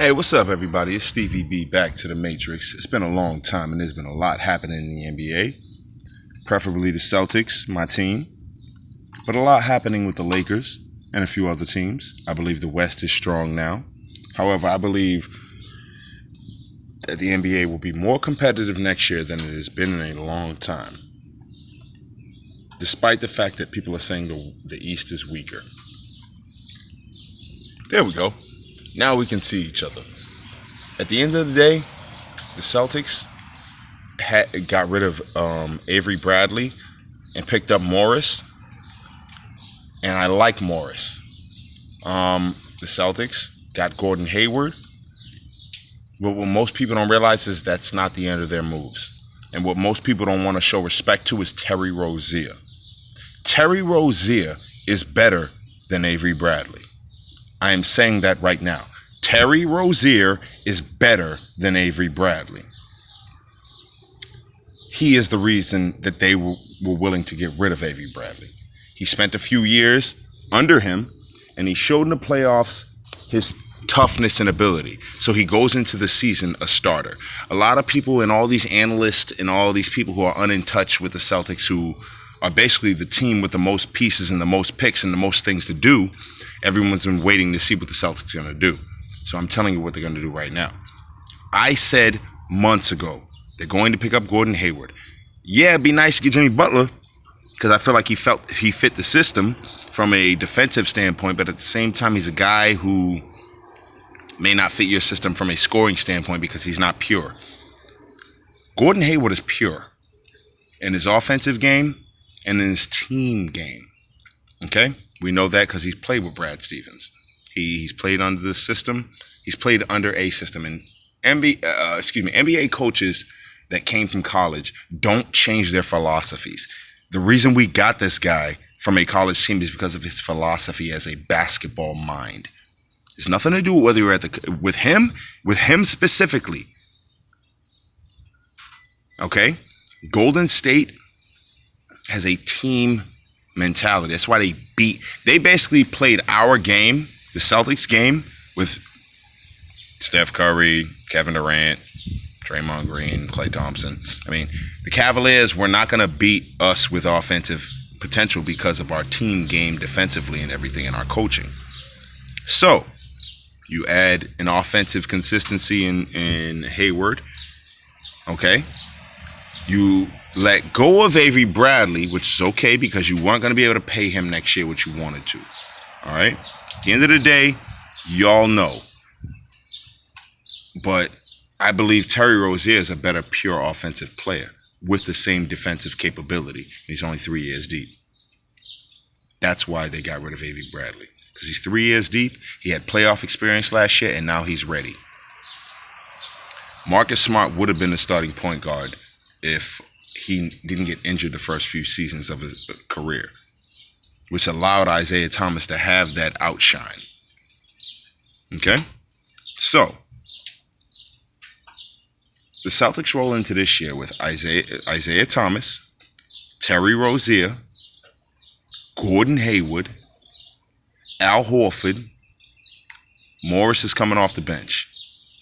Hey, what's up, everybody? It's Stevie B back to the Matrix. It's been a long time, and there's been a lot happening in the NBA. Preferably the Celtics, my team. But a lot happening with the Lakers and a few other teams. I believe the West is strong now. However, I believe that the NBA will be more competitive next year than it has been in a long time. Despite the fact that people are saying the East is weaker. There we go. Now we can see each other. At the end of the day, the Celtics got rid of Avery Bradley and picked up Morris. And I like Morris. The Celtics got Gordon Hayward. But what most people don't realize is that's not the end of their moves. And what most people don't want to show respect to is Terry Rozier. Terry Rozier is better than Avery Bradley. I am saying that right now. Terry Rozier is better than Avery Bradley. He is the reason that they were willing to get rid of Avery Bradley. He spent a few years under him, and he showed in the playoffs his toughness and ability. So he goes into the season a starter. A lot of people and all these analysts and all these people who are in touch with the Celtics, who are basically the team with the most pieces and the most picks and the most things to do, everyone's been waiting to see what the Celtics are going to do. So I'm telling you what they're going to do right now. I said months ago, they're going to pick up Gordon Hayward. Yeah, it'd be nice to get Jimmy Butler, because I feel like he fit the system from a defensive standpoint, but at the same time, he's a guy who may not fit your system from a scoring standpoint because he's not pure. Gordon Hayward is pure in his offensive game and in his team game. Okay? We know that because he's played with Brad Stevens. He's played under the system. He's played under a system. And NBA coaches that came from college don't change their philosophies. The reason we got this guy from a college team is because of his philosophy as a basketball mind. It's nothing to do with whether you're with him specifically. Okay? Golden State has a team mentality. That's why they basically played our game, the Celtics game, with Steph Curry, Kevin Durant, Draymond Green, Klay Thompson. I mean, the Cavaliers were not going to beat us with offensive potential because of our team game defensively and everything in our coaching. So, you add an offensive consistency in Hayward, okay? You let go of Avery Bradley, which is okay because you weren't going to be able to pay him next year what you wanted to, all right? At the end of the day, y'all know. But I believe Terry Rozier is a better pure offensive player with the same defensive capability. He's only 3 years deep. That's why they got rid of Avery Bradley. Because he's 3 years deep. He had playoff experience last year, and now he's ready. Marcus Smart would have been the starting point guard if he didn't get injured the first few seasons of his career, which allowed Isaiah Thomas to have that outshine. Okay? So, the Celtics roll into this year with Isaiah Thomas, Terry Rozier, Gordon Hayward, Al Horford. Morris is coming off the bench.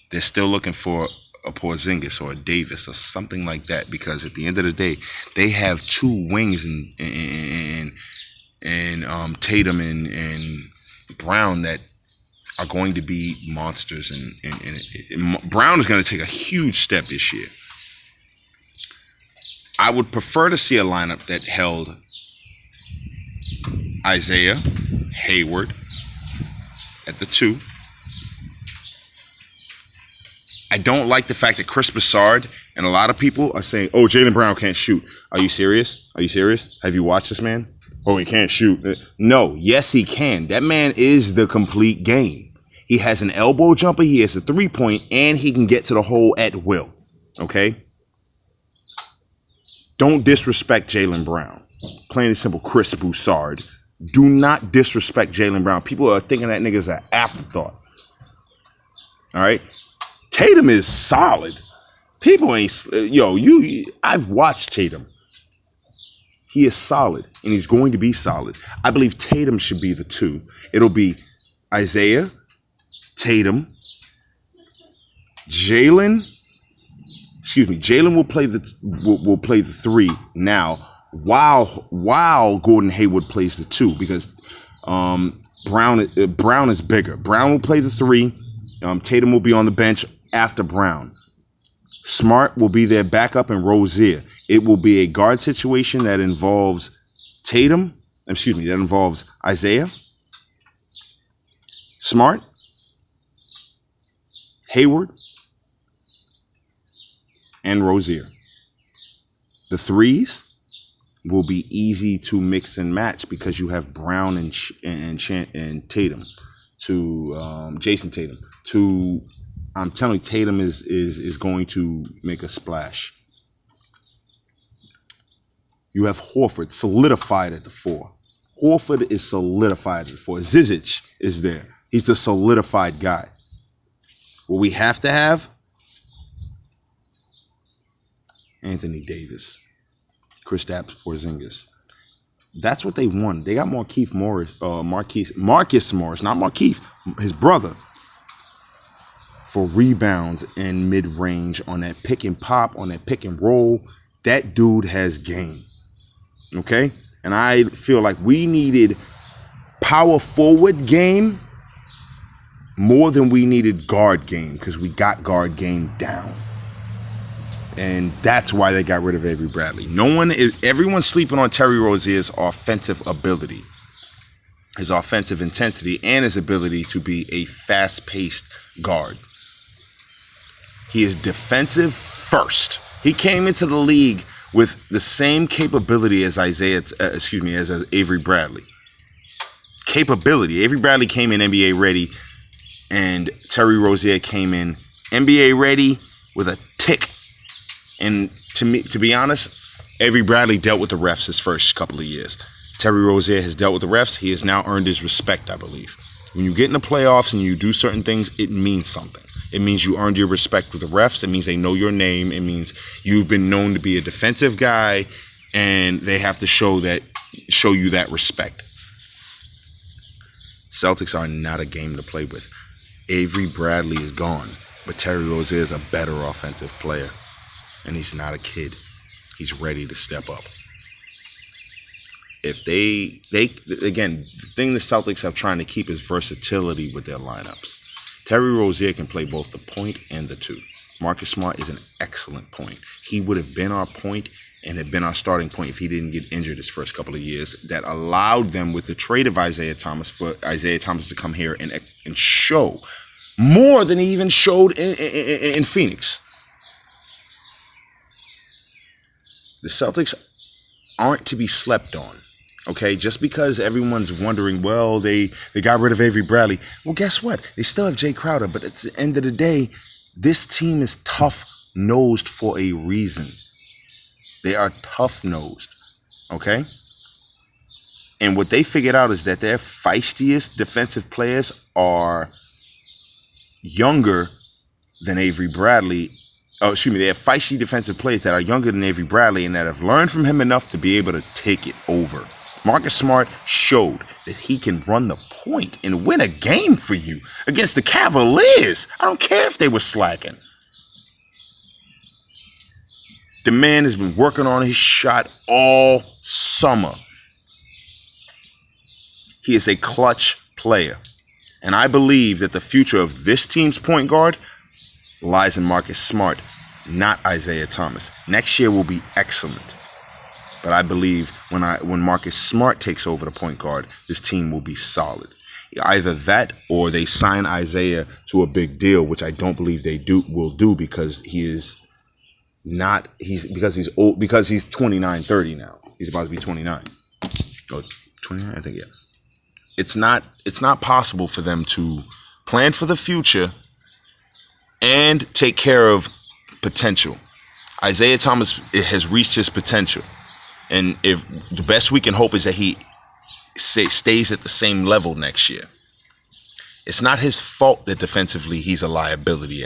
They're still looking for a Porzingis or a Davis or something like that, because at the end of the day, they have two wings in Tatum and Brown that are going to be monsters, and Brown is going to take a huge step this year. I would prefer to see a lineup that held Isaiah, Hayward at the 2. I don't like the fact that Chris Broussard and a lot of people are saying, oh, Jaylen Brown can't shoot. Are you serious? Are you serious? Have you watched this man? Oh, he can't shoot. No, yes, he can. That man is the complete game. He has an elbow jumper, he has a 3-point, and he can get to the hole at will. Okay? Don't disrespect Jaylen Brown. Plain and simple, Chris Broussard. Do not disrespect Jaylen Brown. People are thinking that nigga's an afterthought. All right? Tatum is solid. People ain't, I've watched Tatum. He is solid, and he's going to be solid. I believe Tatum should be the 2. It'll be Isaiah, Tatum, Jalen will play the 3 now, while Gordon Hayward plays the 2, because Brown is bigger. Brown will play the 3. Tatum will be on the bench after Brown. Smart will be their backup, and Rozier. It will be a guard situation that involves that involves Isaiah, Smart, Hayward, and Rozier. The 3s will be easy to mix and match because you have Brown and Tatum to Jason Tatum. I'm telling you, Tatum is going to make a splash. You have Horford solidified at the 4. Horford is solidified at the 4. Zizic is there. He's the solidified guy. What we have to have, Anthony Davis, Kristaps Porzingis. That's what they won. They got Markieff Morris, Marcus Morris, not Markieff, his brother, for rebounds and mid-range on that pick and pop, on that pick and roll. That dude has game. Okay? And I feel like we needed power forward game more than we needed guard game, because we got guard game down. And that's why they got rid of Avery Bradley. Everyone's sleeping on Terry Rozier's offensive ability, his offensive intensity, and his ability to be a fast-paced guard. He is defensive first. He came into the league with the same capability as as Avery Bradley. Capability. Avery Bradley came in NBA ready, and Terry Rozier came in NBA ready with a tick. And to be honest, Avery Bradley dealt with the refs his first couple of years. Terry Rozier has dealt with the refs. He has now earned his respect, I believe. When you get in the playoffs and you do certain things, it means something. It means you earned your respect with the refs. It means they know your name. It means you've been known to be a defensive guy, and they have to show you that respect. Celtics are not a game to play with. Avery Bradley is gone, but Terry Rozier is a better offensive player, and he's not a kid. He's ready to step up. If they again, the thing the Celtics have trying to keep is versatility with their lineups. Terry Rozier can play both the point and the 2. Marcus Smart is an excellent point. He would have been our point and had been our starting point if he didn't get injured his first couple of years. That allowed them, with the trade of Isaiah Thomas, for Isaiah Thomas to come here and show more than he even showed in Phoenix. The Celtics aren't to be slept on. Okay, just because everyone's wondering, well, they got rid of Avery Bradley. Well, guess what? They still have Jay Crowder, but at the end of the day, this team is tough-nosed for a reason. They are tough-nosed, okay? And what they figured out is that their feistiest defensive players are younger than Avery Bradley. They have feisty defensive players that are younger than Avery Bradley and that have learned from him enough to be able to take it over. Marcus Smart showed that he can run the point and win a game for you against the Cavaliers. I don't care if they were slacking. The man has been working on his shot all summer. He is a clutch player. And I believe that the future of this team's point guard lies in Marcus Smart, not Isaiah Thomas. Next year will be excellent. But I believe when Marcus Smart takes over the point guard, this team will be solid. Either that or they sign Isaiah to a big deal, which I don't believe they will do because he's old, because he's 29, 30 now. He's about to be 29. Oh, 29, I think, yeah. It's not possible for them to plan for the future and take care of potential. Isaiah Thomas has reached his potential. And if the best we can hope is that he stays at the same level next year. It's not his fault that defensively he's a liability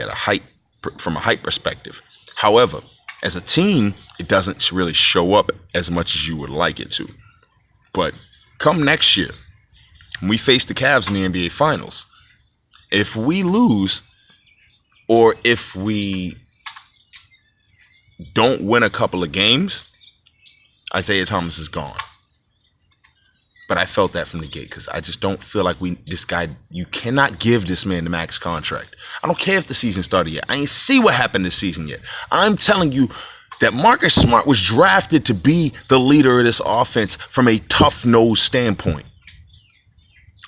from a height perspective. However, as a team, it doesn't really show up as much as you would like it to. But come next year, when we face the Cavs in the NBA Finals, if we lose, or if we don't win a couple of games, Isaiah Thomas is gone. But I felt that from the gate because I just don't feel like you cannot give this man the max contract. I don't care if the season started yet. I ain't see what happened this season yet. I'm telling you that Marcus Smart was drafted to be the leader of this offense from a tough-nosed standpoint.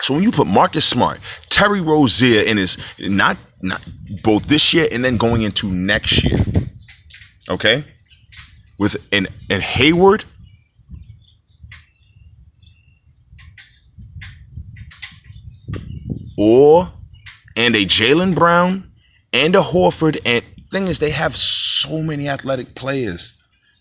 So when you put Marcus Smart, Terry Rozier in his, not both this year and then going into next year, okay, with and Hayward, and a Jaylen Brown and a Horford, and thing is they have so many athletic players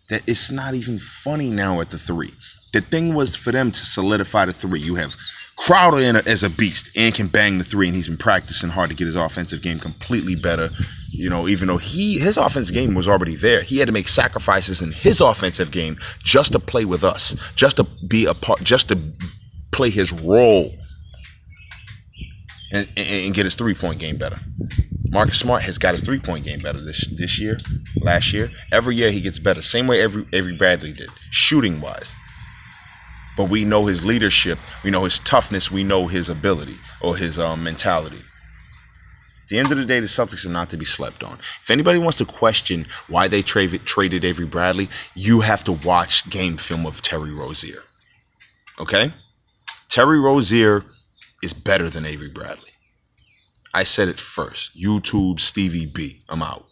that it's not even funny now at the three. The thing was for them to solidify the three. You have Crowder as a beast and can bang the three, and he's been practicing hard to get his offensive game completely better. You know, even though his offensive game was already there, he had to make sacrifices in his offensive game just to play with us, just to be a part, just to play his role and get his 3-point game better. Marcus Smart has got his 3-point game better this year, last year. Every year he gets better. Same way every Bradley did, shooting wise. But we know his leadership, we know his toughness, we know his ability or his mentality. At the end of the day, the Celtics are not to be slept on. If anybody wants to question why they traded Avery Bradley, you have to watch game film of Terry Rozier. Okay? Terry Rozier is better than Avery Bradley. I said it first. YouTube Stevie B. I'm out.